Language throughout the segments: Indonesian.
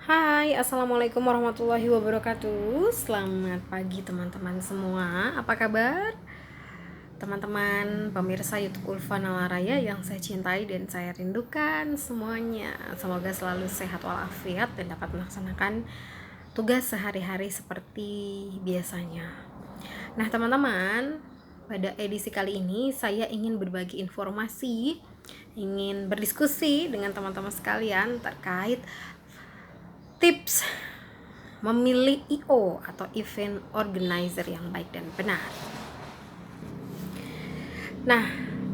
Hai, assalamualaikum warahmatullahi wabarakatuh. Selamat pagi teman-teman semua. Apa kabar? Teman-teman pemirsa YouTube Ulfa Nalaraya yang saya cintai dan saya rindukan semuanya. Semoga selalu sehat walafiat dan dapat melaksanakan tugas sehari-hari seperti biasanya. Nah, teman-teman, pada edisi kali ini saya ingin berbagi informasi, ingin berdiskusi dengan teman-teman sekalian terkait tips memilih IO atau event organizer yang baik dan benar. Nah,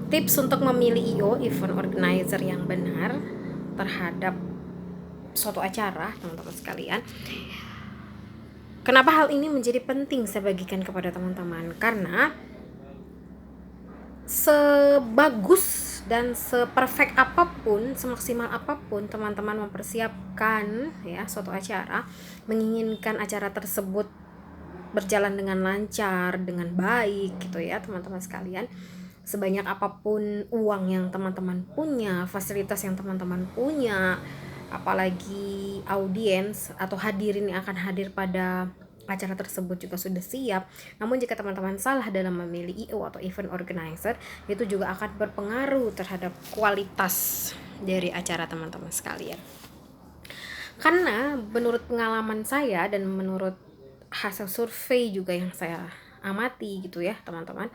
tips untuk memilih IO, event organizer yang benar terhadap suatu acara, teman-teman sekalian. Kenapa hal ini menjadi penting saya bagikan kepada teman-teman? Karena sebagus dan seperfect apapun, semaksimal apapun teman-teman mempersiapkan ya suatu acara, menginginkan acara tersebut berjalan dengan lancar, dengan baik gitu ya teman-teman sekalian. Sebanyak apapun uang yang teman-teman punya, fasilitas yang teman-teman punya, apalagi audiens atau hadirin yang akan hadir pada acara tersebut juga sudah siap. Namun jika teman-teman salah dalam memilih IO atau event organizer, itu juga akan berpengaruh terhadap kualitas dari acara teman-teman sekalian. Karena menurut pengalaman saya dan menurut hasil survei juga yang saya amati gitu ya teman-teman,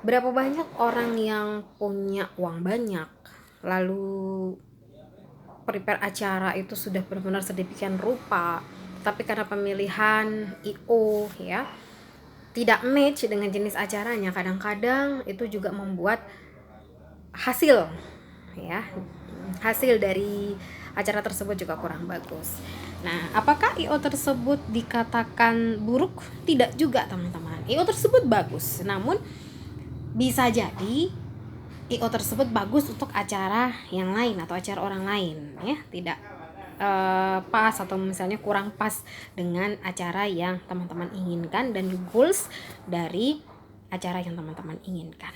berapa banyak orang yang punya uang banyak lalu prepare acara itu sudah benar-benar sedemikian rupa, tapi karena pemilihan IO ya tidak match dengan jenis acaranya, kadang-kadang itu juga membuat hasil ya hasil dari acara tersebut juga kurang bagus. Nah, apakah IO tersebut dikatakan buruk? Tidak juga teman-teman. IO tersebut bagus, namun bisa jadi IO tersebut bagus untuk acara yang lain atau acara orang lain ya, tidak pas atau misalnya kurang pas dengan acara yang teman-teman inginkan dan goals dari acara yang teman-teman inginkan.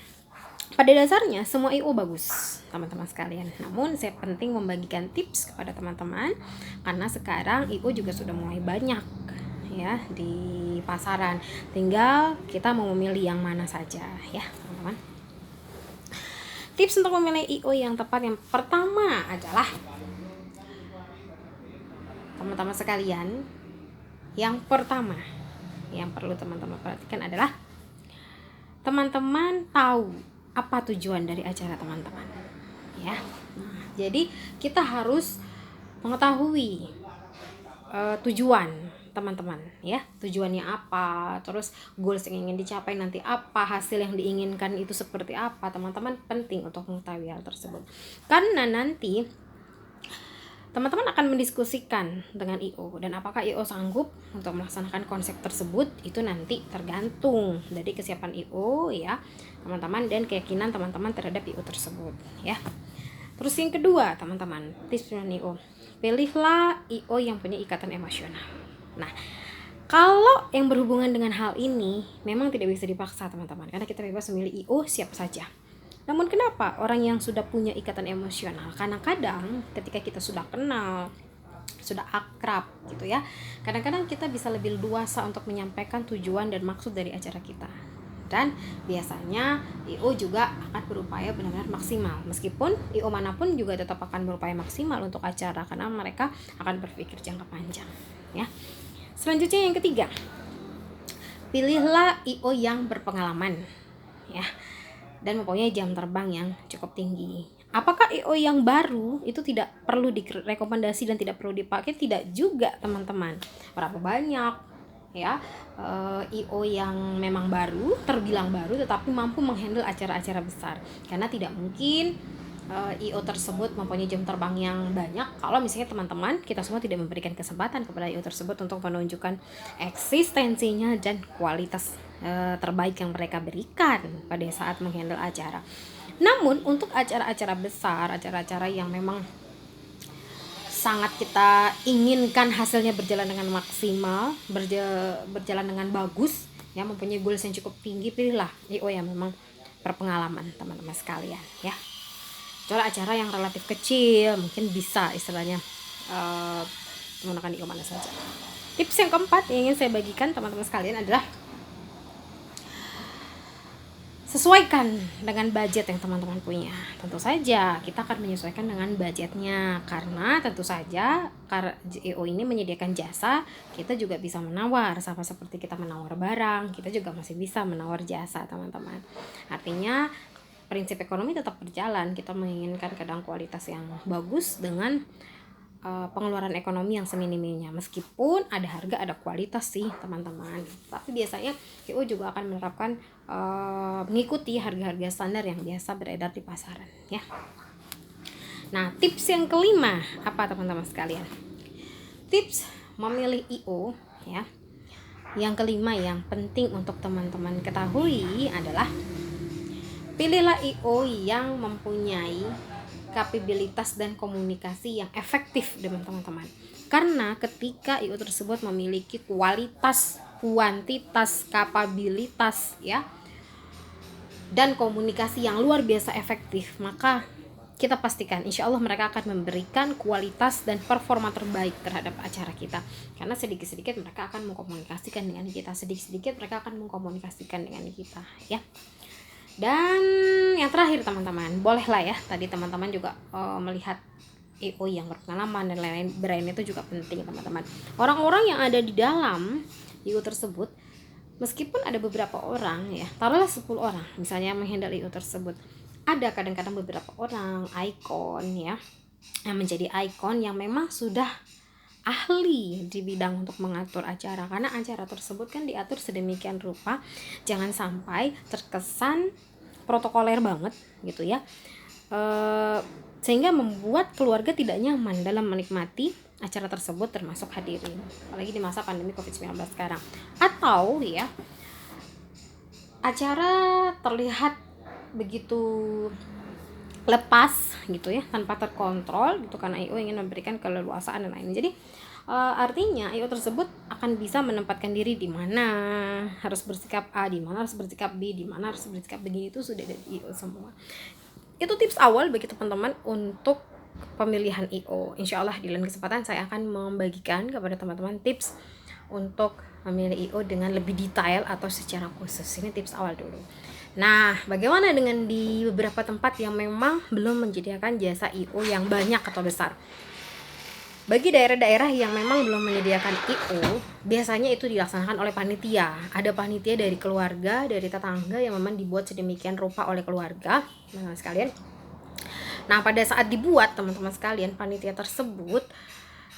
Pada dasarnya semua IO bagus teman-teman sekalian, namun saya penting membagikan tips kepada teman-teman karena sekarang IO juga sudah mulai banyak ya di pasaran, tinggal kita mau memilih yang mana saja ya teman-teman. Tips untuk memilih IO yang tepat yang pertama adalah teman-teman sekalian, yang pertama yang perlu teman-teman perhatikan adalah teman-teman tahu apa tujuan dari acara teman-teman ya. Nah, jadi kita harus mengetahui tujuan teman-teman ya, tujuannya apa, terus goals yang ingin dicapai nanti apa, hasil yang diinginkan itu seperti apa. Teman-teman penting untuk mengetahui hal tersebut karena nanti teman-teman akan mendiskusikan dengan IO, dan apakah IO sanggup untuk melaksanakan konsep tersebut itu nanti tergantung dari kesiapan IO ya teman-teman dan keyakinan teman-teman terhadap IO tersebut ya. Terus yang kedua teman-teman, tips dengan IO, pilihlah IO yang punya ikatan emosional. Nah, kalau yang berhubungan dengan hal ini memang tidak bisa dipaksa teman-teman, karena kita bebas memilih IO siapa saja. Namun kenapa orang yang sudah punya ikatan emosional? Karena kadang ketika kita sudah kenal, sudah akrab gitu ya, kadang-kadang kita bisa lebih luasa untuk menyampaikan tujuan dan maksud dari acara kita. Dan biasanya IO juga akan berupaya benar-benar maksimal. Meskipun IO manapun juga tetap akan berupaya maksimal untuk acara karena mereka akan berpikir jangka panjang ya. Selanjutnya yang ketiga, pilihlah IO yang berpengalaman ya dan mempunyai jam terbang yang cukup tinggi. Apakah IO yang baru itu tidak perlu direkomendasi dan tidak perlu dipakai? Tidak juga teman-teman. Berapa banyak ya IO yang memang baru, terbilang baru tetapi mampu menghandle acara-acara besar. Karena tidak mungkin IO tersebut mempunyai jam terbang yang banyak kalau misalnya teman-teman kita semua tidak memberikan kesempatan kepada IO tersebut untuk menunjukkan eksistensinya dan kualitas terbaik yang mereka berikan pada saat menghandle acara. Namun untuk acara-acara besar, acara-acara yang memang sangat kita inginkan hasilnya berjalan dengan maksimal, berjalan dengan bagus ya, mempunyai goals yang cukup tinggi, pilihlah IO yang memang berpengalaman teman-teman sekalian ya. Kecuali acara yang relatif kecil mungkin bisa istilahnya menggunakan IO mana saja. Tips yang keempat yang ingin saya bagikan teman-teman sekalian adalah sesuaikan dengan budget yang teman-teman punya. Tentu saja kita akan menyesuaikan dengan budgetnya, karena tentu saja karena IO ini menyediakan jasa, kita juga bisa menawar. Sama seperti kita menawar barang, kita juga masih bisa menawar jasa, teman-teman. Artinya prinsip ekonomi tetap berjalan. Kita menginginkan kadang kualitas yang bagus dengan pengeluaran ekonomi yang seminim-minimnya, meskipun ada harga ada kualitas sih teman-teman. Tapi biasanya IO juga akan menerapkan mengikuti harga-harga standar yang biasa beredar di pasaran ya. Nah, tips yang kelima apa teman-teman sekalian? Tips memilih IO ya. Yang kelima yang penting untuk teman-teman ketahui adalah pilihlah IO yang mempunyai kapabilitas dan komunikasi yang efektif dengan teman-teman. Karena ketika IO tersebut memiliki kualitas, kuantitas, kapabilitas ya, dan komunikasi yang luar biasa efektif, maka kita pastikan insya Allah mereka akan memberikan kualitas dan performa terbaik terhadap acara kita. Karena sedikit-sedikit mereka akan mengkomunikasikan dengan kita, sedikit-sedikit mereka akan mengkomunikasikan dengan kita ya. Dan yang terakhir teman-teman, bolehlah ya tadi teman-teman juga melihat IO yang berpengalaman dan lain-lain, brand itu juga penting teman-teman. Orang-orang yang ada di dalam IO tersebut, meskipun ada beberapa orang ya, taruhlah 10 orang misalnya menghandle IO tersebut, ada kadang-kadang beberapa orang ikon ya, yang menjadi ikon yang memang sudah ahli di bidang untuk mengatur acara, karena acara tersebut kan diatur sedemikian rupa jangan sampai terkesan protokoler banget gitu ya, sehingga membuat keluarga tidak nyaman dalam menikmati acara tersebut termasuk hadirin, apalagi di masa pandemi COVID-19 sekarang. Atau ya acara terlihat begitu lepas gitu ya, tanpa terkontrol gitu, karena IO ingin memberikan keleluasaan dan lain-lain. Jadi artinya IO tersebut akan bisa menempatkan diri di mana harus bersikap A, di mana harus bersikap B, di mana harus bersikap begini, itu sudah ada di IO semua. Itu tips awal bagi teman-teman untuk pemilihan IO. Insya Allah di lain kesempatan saya akan membagikan kepada teman-teman tips untuk memilih IO dengan lebih detail atau secara khusus. Ini tips awal dulu. Nah, bagaimana dengan di beberapa tempat yang memang belum menyediakan jasa IO yang banyak atau besar? Bagi daerah-daerah yang memang belum menyediakan IO, biasanya itu dilaksanakan oleh panitia. Ada panitia dari keluarga, dari tetangga yang memang dibuat sedemikian rupa oleh keluarga, teman-teman sekalian. Nah, pada saat dibuat, teman-teman sekalian, panitia tersebut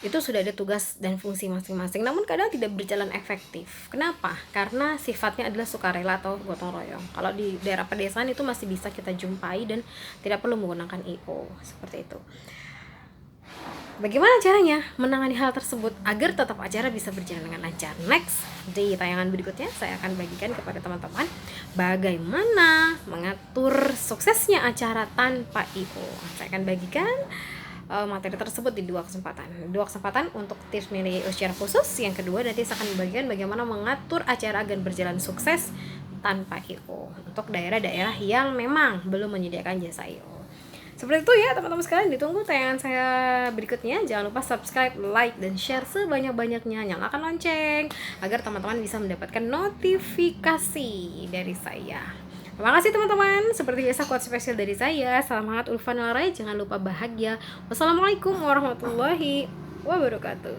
itu sudah ada tugas dan fungsi masing-masing, namun kadang tidak berjalan efektif. Kenapa? Karena sifatnya adalah sukarela atau gotong royong. Kalau di daerah pedesaan itu masih bisa kita jumpai dan tidak perlu menggunakan IO seperti itu. Bagaimana caranya menangani hal tersebut agar tetap acara bisa berjalan dengan lancar? Next, di tayangan berikutnya saya akan bagikan kepada teman-teman bagaimana mengatur suksesnya acara tanpa IO. Saya akan bagikan materi tersebut di dua kesempatan untuk tips milih IO secara khusus. Yang kedua nanti saya akan membagikan bagaimana mengatur acara agar berjalan sukses tanpa IO untuk daerah-daerah yang memang belum menyediakan jasa IO. Seperti itu ya teman-teman sekalian, ditunggu tayangan saya berikutnya. Jangan lupa subscribe, like, dan share sebanyak-banyaknya. Nyalakan lonceng agar teman-teman bisa mendapatkan notifikasi dari saya. Terima kasih teman-teman. Seperti biasa quote spesial dari saya. Salam hangat Ulfa Nalrai. Jangan lupa bahagia. Wassalamualaikum warahmatullahi wabarakatuh.